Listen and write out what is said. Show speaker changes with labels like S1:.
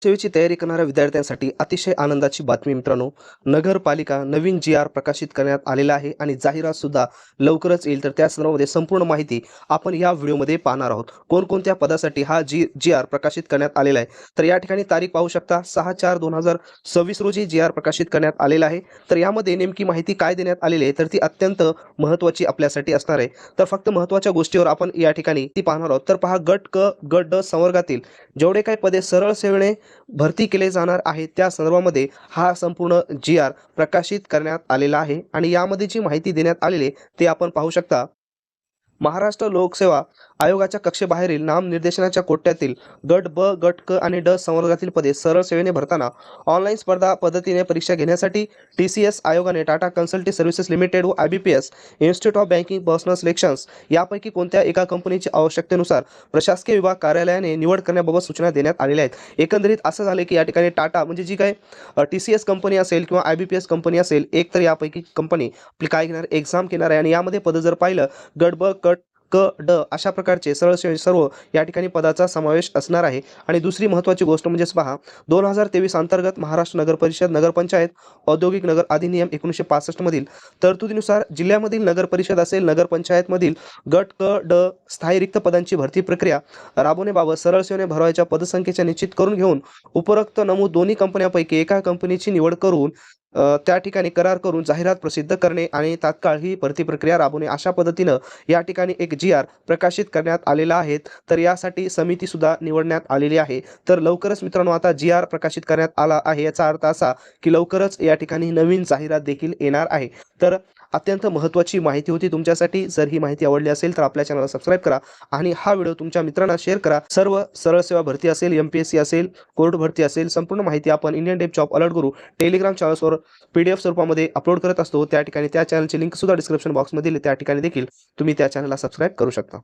S1: सेवेची तयारी करणाऱ्या विद्यार्थ्यांसाठी अतिशय आनंदाची बातमी मित्रांनो. नगरपालिका नवीन जी-आर प्रकाशित करण्यात आलेला आहे आणि जाहिरात सुद्धा लवकरच येईल. तर त्या संदर्भामध्ये संपूर्ण माहिती आपण या व्हिडिओमध्ये पाहणार आहोत. कोणकोणत्या पदासाठी हा जी-आर प्रकाशित करण्यात आलेला आहे. तर या ठिकाणी तारीख पाहू शकता 6/4/2026 रोजी जी-आर प्रकाशित करण्यात आलेला आहे. तर यामध्ये नेमकी माहिती काय देण्यात आलेली आहे तर ती अत्यंत महत्त्वाची आपल्यासाठी असणार आहे. तर फक्त महत्त्वाच्या गोष्टीवर आपण या ठिकाणी ती पाहणार आहोत. तर पहा, गट क, गट ड संवर्गातील जेवढे काही पदे सरळ सेवेने भरती केले जाणार आहे त्या संदर्भामध्ये हा संपूर्ण जी-आर प्रकाशित करण्यात आलेला आहे आणि यामध्ये जी माहिती देण्यात आलेली आहे ते आपण पाहू शकता. महाराष्ट्र लोकसेवा आयोगाच्या कक्षेबाहेरील नामनिर्देशनाच्या कोट्यातील गट ब, गट क आणि ड संवर्गातील पदे सरळ सेवेने भरताना ऑनलाईन स्पर्धा पद्धतीने परीक्षा घेण्यासाठी टी-सी-एस आयोगाने टाटा कन्सल्टी सर्व्हिसेस लिमिटेड व IBPS institute of banking personnel selections यापैकी कोणत्या एका कंपनीची आवश्यकतेनुसार प्रशासकीय विभाग कार्यालयाने निवड करण्याबाबत सूचना देण्यात आलेल्या आहेत. एकंदरीत असं झालं की या ठिकाणी टाटा म्हणजे जी काय टी-सी-एस कंपनी असेल किंवा आय-बी-पी-एस कंपनी असेल, एक तर यापैकी कंपनी आपली काय घेणार, एक्झाम घेणार आहे आणि यामध्ये पदं जर पाहिलं गट ब, गट क, ड अशा प्रकारचे सरळ सेवे सर्व या ठिकाणी पदाचा समावेश असणार आहे. आणि दुसरी महत्त्वाची गोष्ट म्हणजेच पहा, 2023 अंतर्गत महाराष्ट्र नगर परिषद नगरपंचायत औद्योगिक नगर अधिनियम 1965 मधील तरतुदीनुसार जिल्ह्यामधील नगर परिषद असेल नगरपंचायतमधील गट क, ड स्थायी रिक्त पदांची भरती प्रक्रिया राबवण्याबाबत सरळ सेवेने भरवायच्या पदसंख्येच्या निश्चित करून घेऊन उपरोक्त नमूद दोन्ही कंपन्यांपैकी एका कंपनीची निवड करून त्या ठिकाणी करार करून जाहिरात प्रसिद्ध करणे आणि तात्काळ ही भरती प्रक्रिया राबवणे अशा पद्धतीनं या ठिकाणी एक जी-आर प्रकाशित करण्यात आलेला आहे. तर यासाठी समिती सुद्धा निवडण्यात आलेली आहे. तर लवकरच मित्रांनो आता जी-आर प्रकाशित करण्यात आला आहे. याचा अर्थ असा की लवकरच या ठिकाणी नवीन जाहिरात देखील येणार आहे. तर अत्यंत महत्त्वाची माहिती होती तुमच्यासाठी. जर ही माहिती आवडली असेल तर आपल्या चॅनलला सबस्क्राईब करा आणि हा व्हिडिओ तुमच्या मित्रांना शेअर करा. सर्व सरळ सेवा भरती असेल, एम-पी-एस-सी असेल, कोर्ट भरती असेल, संपूर्ण माहिती आपण इंडियन डेप जॉब अलर्ट गुरु टेलिग्राम चॅनल्सवर PDF स्वरूपामध्ये अपलोड करत असतो. त्या ठिकाणी त्या चॅनलची लिंक सुद्धा डिस्क्रिप्शन बॉक्समध्ये दिली. त्या ठिकाणी देखील तुम्ही त्या चॅनलला सबस्क्राईब करू शकता.